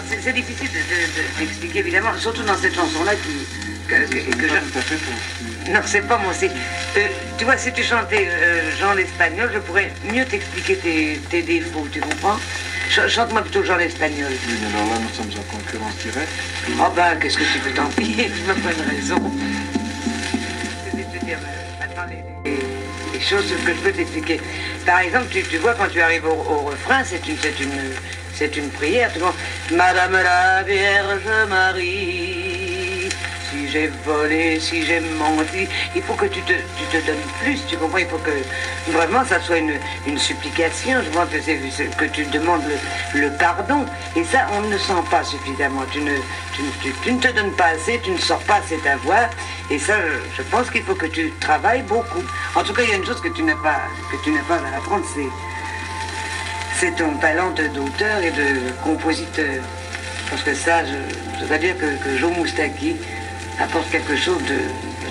c'est difficile d'expliquer, évidemment, surtout dans cette chanson-là Non, c'est pas mon style. Tu vois, si tu chantais Jean l'Espagnol, je pourrais mieux t'expliquer tes défauts, tu comprends? Chante-moi plutôt Jean l'Espagnol. Oui, mais alors là, nous sommes en concurrence directe. Oh ben, qu'est-ce que tu veux, tant pis, tu m'as pas une raison. Je vais te dire, attends, les choses que je peux t'expliquer. Par exemple, tu vois, quand tu arrives au refrain, c'est une prière. Tu vois, Madame la Vierge Marie, si j'ai volé, si j'ai menti, il faut que tu te donnes plus, tu comprends? Il faut que vraiment ça soit une supplication, je pense que tu demandes le pardon. Et ça, on ne le sent pas suffisamment. Tu ne te donnes pas assez, tu ne sors pas assez ta voix. Et ça, je pense qu'il faut que tu travailles beaucoup. En tout cas, il y a une chose que tu n'as pas à apprendre, c'est ton talent d'auteur et de compositeur. Parce que ça, je dois dire que Joe Moustaki apporte quelque chose de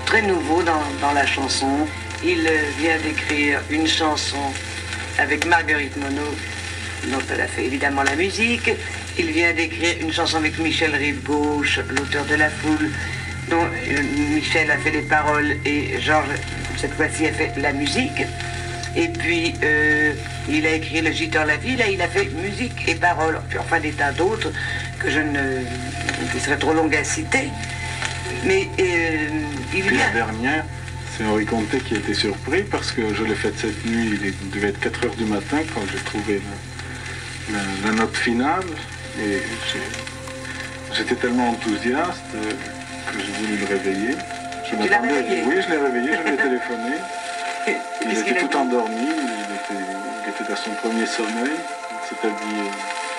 très nouveau dans la chanson. Il vient d'écrire une chanson avec Marguerite Monod, dont elle a fait évidemment la musique. Il vient d'écrire une chanson avec Michel Rive-Gauche, l'auteur de La Foule, dont Michel a fait les paroles et Georges, cette fois-ci, a fait la musique. Et puis, il a écrit Le Giteur la vie, là, il a fait musique et paroles, puis enfin des tas d'autres qui seraient trop longues à citer. Mais Puis la dernière, c'est Henri Conté qui a été surpris parce que je l'ai faite cette nuit, il devait être 4 h du matin quand j'ai trouvé la note finale. Et j'étais tellement enthousiaste que j'ai voulu le réveiller. Tu l'as réveillé? Oui, je l'ai réveillé, je lui ai téléphoné. Il était tout endormi, il était dans son premier sommeil. Il s'est habillé,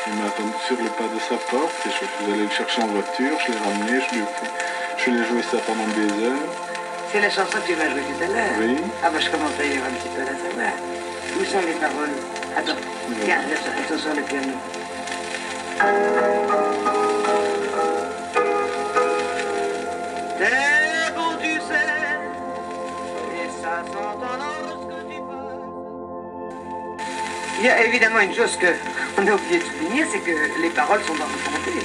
il m'a attendu sur le pas de sa porte et je suis allé le chercher en voiture, je l'ai ramené, je lui ai joué ça pendant des heures. C'est la chanson que tu m'as jouée tout à l'heure? Oui. Ah bah je commence à y avoir un petit peu à la savoir. Où sont les paroles? Attends, tiens, elles sont sur le piano. T'es beau, tu sais, et ça s'entend dans ce que tu passes. Il y a évidemment une chose qu'on a oublié de souligner, c'est que les paroles sont dans le comté.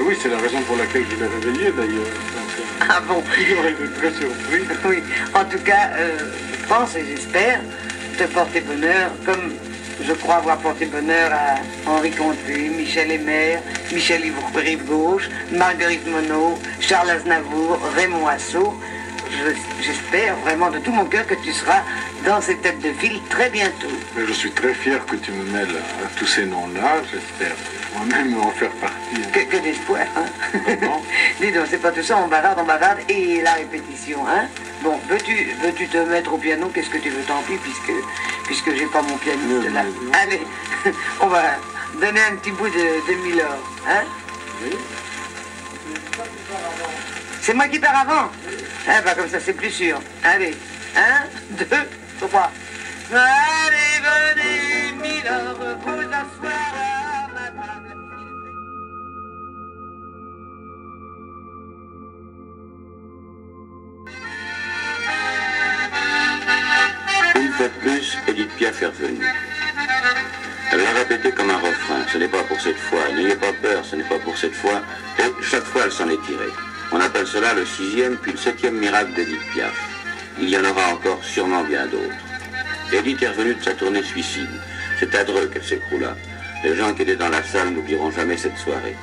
Oui, c'est la raison pour laquelle je l'ai réveillé d'ailleurs. Ah bon? Il aurait été très surpris. Oui, en tout cas, je pense et j'espère te porter bonheur, comme je crois avoir porté bonheur à Henri Conté, Michel Aymert, Michel Rive-Gauche, Marguerite Monod, Charles Aznavour, Raymond Assau. J'espère vraiment de tout mon cœur que tu seras dans ces têtes de file très bientôt. Mais je suis très fier que tu me mêles à tous ces noms-là. J'espère moi-même en faire partie. Que d'espoir, hein? Vraiment. Dis donc, c'est pas tout ça, on bavarde, et la répétition, hein? Bon, veux-tu te mettre au piano? Qu'est-ce que tu veux? Tant pis, puisque j'ai pas mon pianiste là. Allez, on va donner un petit bout de Milord, hein? Oui. C'est moi qui pars avant? Ah bah comme ça c'est plus sûr. Allez, 1, 2, 3. Allez, venez, Milord, vous asseoir à ma table. Une fois de plus, Édith Piaf est revenue. Elle l'a répété comme un refrain. Ce n'est pas pour cette fois. N'ayez pas peur, ce n'est pas pour cette fois. Et chaque fois, elle s'en est tirée. On appelle cela le 6e puis le 7e miracle d'Édith Piaf. Il y en aura encore sûrement bien d'autres. Édith est revenue de sa tournée suicide. C'est à Dreux qu'elle s'écroula. Les gens qui étaient dans la salle n'oublieront jamais cette soirée.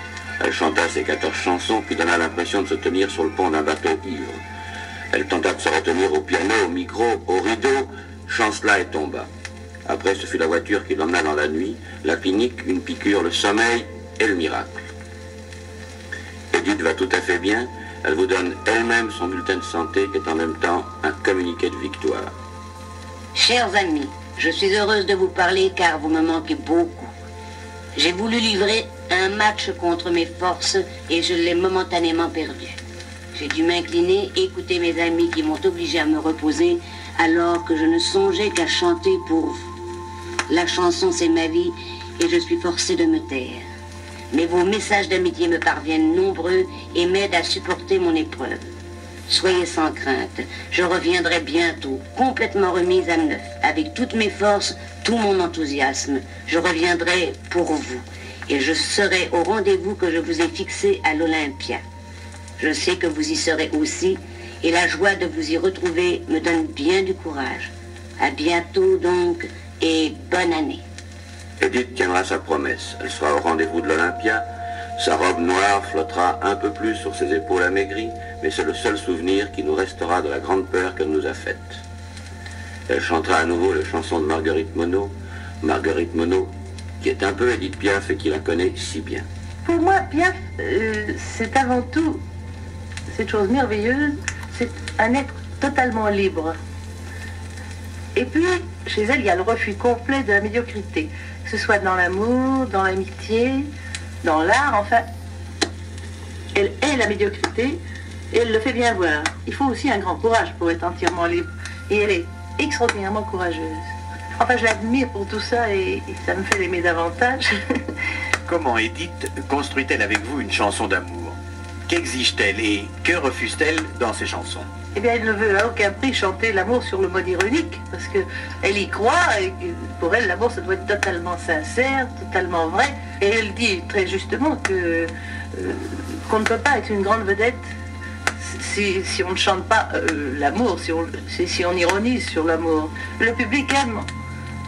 Elle chanta ses 14 chansons puis donna l'impression de se tenir sur le pont d'un bateau ivre. Elle tenta de se retenir au piano, au micro, au rideau, chancela et tomba. Après, ce fut la voiture qui l'emmena dans la nuit, la clinique, une piqûre, le sommeil et le miracle. Édith va tout à fait bien. Elle vous donne elle-même son bulletin de santé qui est en même temps un communiqué de victoire. Chers amis, je suis heureuse de vous parler car vous me manquez beaucoup. J'ai voulu livrer un match contre mes forces et je l'ai momentanément perdu. J'ai dû m'incliner, écouter mes amis qui m'ont obligé à me reposer alors que je ne songeais qu'à chanter pour vous. La chanson, c'est ma vie et je suis forcée de me taire. Mais vos messages d'amitié me parviennent nombreux et m'aident à supporter mon épreuve. Soyez sans crainte, je reviendrai bientôt, complètement remise à neuf, avec toutes mes forces, tout mon enthousiasme. Je reviendrai pour vous. et je serai au rendez-vous que je vous ai fixé à l'Olympia. Je sais que vous y serez aussi, et la joie de vous y retrouver me donne bien du courage. À bientôt donc, et bonne année. Edith tiendra sa promesse. Elle sera au rendez-vous de l'Olympia. Sa robe noire flottera un peu plus sur ses épaules amaigries, mais c'est le seul souvenir qui nous restera de la grande peur qu'elle nous a faite. Elle chantera à nouveau les chansons de Marguerite Monod, qui est un peu Edith Piaf et qui la connaît si bien. Pour moi, Piaf, c'est avant tout cette chose merveilleuse, c'est un être totalement libre. Et puis, chez elle, il y a le refus complet de la médiocrité, que ce soit dans l'amour, dans l'amitié, dans l'art, enfin. Elle est la médiocrité et elle le fait bien voir. Il faut aussi un grand courage pour être entièrement libre. Et elle est extraordinairement courageuse. Enfin, je l'admire pour tout ça et ça me fait l'aimer davantage. Comment Edith construit-elle avec vous une chanson d'amour? Qu'exige-t-elle et que refuse-t-elle dans ses chansons? Eh bien, elle ne veut à aucun prix chanter l'amour sur le mode ironique, parce qu'elle y croit, et que pour elle, l'amour, ça doit être totalement sincère, totalement vrai. Et elle dit très justement que qu'on ne peut pas être une grande vedette si on ne chante pas l'amour, si on ironise sur l'amour. Le public aime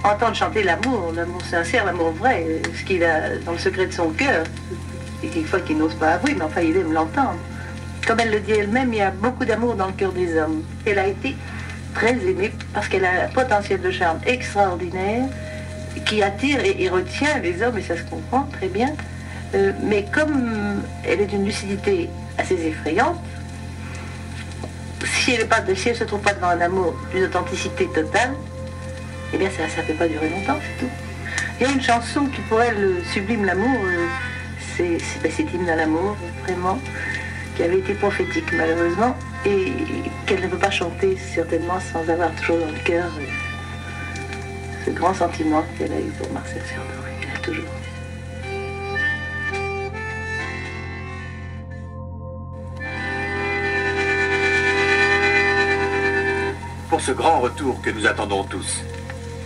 entendre chanter l'amour sincère, l'amour vrai, ce qu'il a dans le secret de son cœur, et quelquefois qu'il n'ose pas avouer, mais enfin, il aime l'entendre. Comme elle le dit elle-même, il y a beaucoup d'amour dans le cœur des hommes. Elle a été très aimée parce qu'elle a un potentiel de charme extraordinaire qui attire et retient les hommes, et ça se comprend très bien. Mais comme elle est d'une lucidité assez effrayante, si elle ne se trouve pas devant un amour d'une authenticité totale, eh bien ça ne fait pas durer longtemps, c'est tout. Il y a une chanson qui pour elle sublime l'amour, c'est Hymne à l'amour, vraiment, qui avait été prophétique malheureusement, et qu'elle ne peut pas chanter certainement sans avoir toujours dans le cœur ce grand sentiment qu'elle a eu pour Marcel Cerdan, qu'elle a toujours. Pour ce grand retour que nous attendons tous,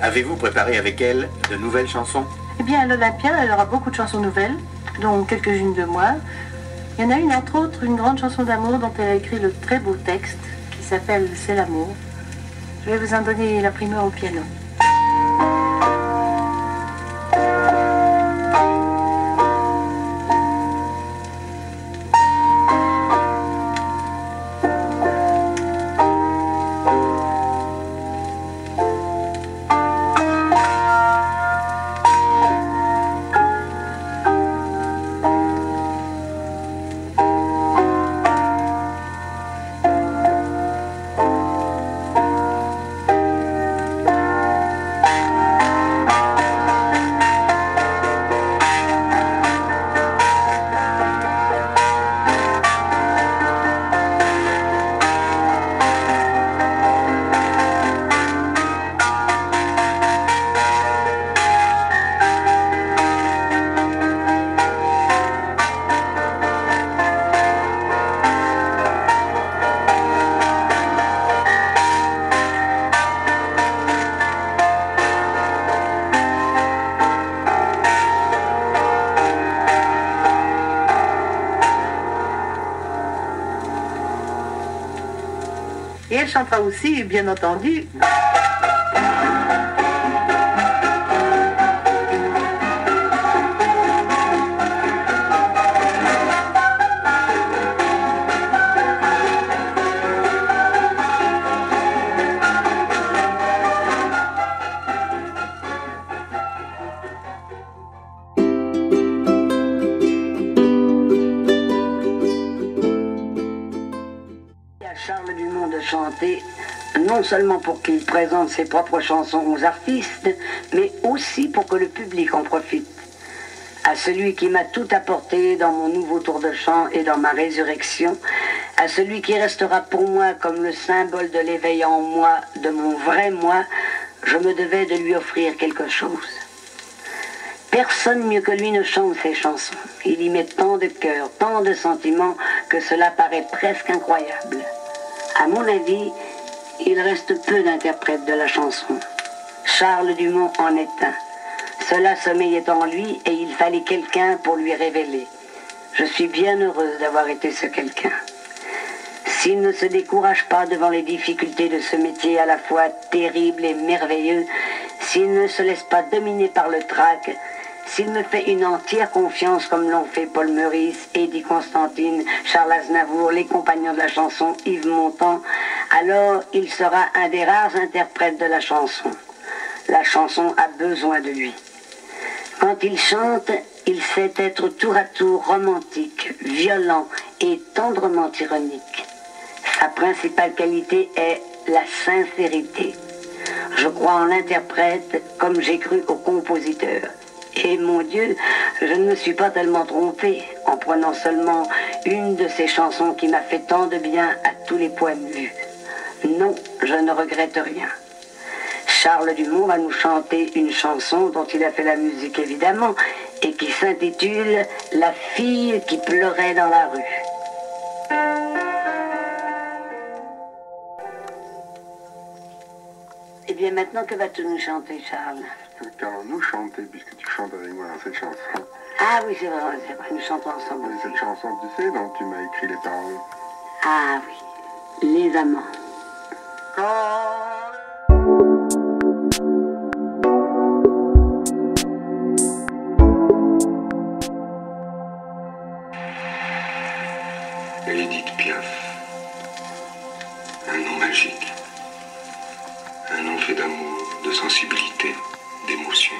avez-vous préparé avec elle de nouvelles chansons? Eh bien, à l'Olympia, elle aura beaucoup de chansons nouvelles, dont quelques-unes de moi. Il y en a une, entre autres, une grande chanson d'amour dont elle a écrit le très beau texte, qui s'appelle « C'est l'amour ». Je vais vous en donner la primeur au piano. Et elle chantera aussi, bien entendu, Charles Dumont de chanter, non seulement pour qu'il présente ses propres chansons aux artistes, mais aussi pour que le public en profite. À celui qui m'a tout apporté dans mon nouveau tour de chant et dans ma résurrection, à celui qui restera pour moi comme le symbole de l'éveil en moi, de mon vrai moi, je me devais de lui offrir quelque chose. Personne mieux que lui ne chante ses chansons. Il y met tant de cœur, tant de sentiments, que cela paraît presque incroyable. À mon avis, il reste peu d'interprètes de la chanson. Charles Dumont en est un. Cela sommeillait en lui et il fallait quelqu'un pour lui révéler. Je suis bien heureuse d'avoir été ce quelqu'un. S'il ne se décourage pas devant les difficultés de ce métier à la fois terrible et merveilleux, s'il ne se laisse pas dominer par le trac, s'il me fait une entière confiance comme l'ont fait Paul Meurice, Eddie Constantine, Charles Aznavour, les compagnons de la chanson, Yves Montand, alors il sera un des rares interprètes de la chanson. La chanson a besoin de lui. Quand il chante, il sait être tour à tour romantique, violent et tendrement ironique. Sa principale qualité est la sincérité. Je crois en l'interprète comme j'ai cru au compositeur. Et mon Dieu, je ne me suis pas tellement trompée en prenant seulement une de ces chansons qui m'a fait tant de bien à tous les points de vue. Non, je ne regrette rien. Charles Dumont va nous chanter une chanson dont il a fait la musique évidemment et qui s'intitule « La fille qui pleurait dans la rue ». Eh bien maintenant, que vas-tu nous chanter, Charles? Qu'allons-nous chanter, puisque tu chantes avec moi dans cette chanson? Ah oui, c'est vrai, nous chantons ensemble aussi. Cette chanson, tu sais, dont tu m'as écrit les paroles. Ah oui, les amants. Édith Piaf, un nom magique, un nom fait d'amour, de sensibilité, d'émotion.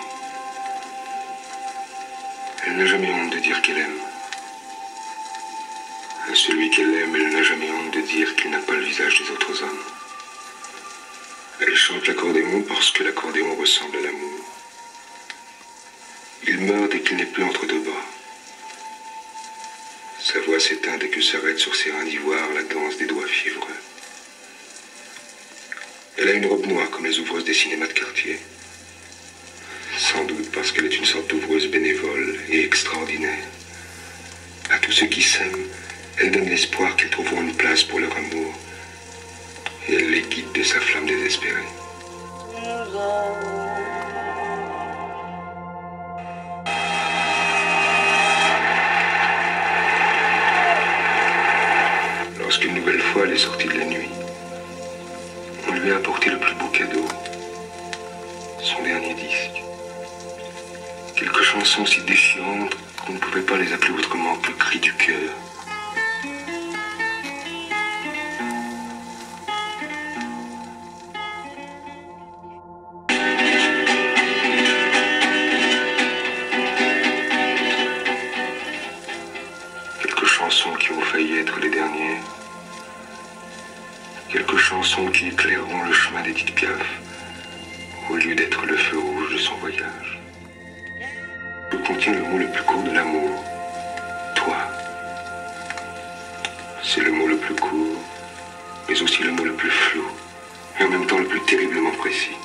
Elle n'a jamais honte de dire qu'elle aime. À celui qu'elle aime, elle n'a jamais honte de dire qu'il n'a pas le visage des autres hommes. Elle chante l'accordéon parce que l'accordéon ressemble à l'amour. Il meurt dès qu'il n'est plus entre deux bras. Sa voix s'éteint dès que s'arrête sur ses reins d'ivoire la danse des doigts fiévreux. Elle a une robe noire comme les ouvreuses des cinémas de quartier. Sans doute parce qu'elle est une sorte d'ouvreuse bénévole et extraordinaire. À tous ceux qui s'aiment, elle donne l'espoir qu'ils trouveront une place pour leur amour. Et elle les guide de sa flamme désespérée. Lorsqu'une nouvelle fois elle est sortie de la nuit, on lui a apporté le plus beau cadeau, son dernier disque. Quelques chansons si déchirantes qu'on ne pouvait pas les appeler autrement que le cri du cœur. Quelques chansons qui ont failli être les dernières. Quelques chansons qui éclaireront le chemin d'Édith Piaf, au lieu d'être le feu rouge de son voyage. Je contiens le mot le plus court de l'amour, toi. C'est le mot le plus court, mais aussi le mot le plus flou, et en même temps le plus terriblement précis.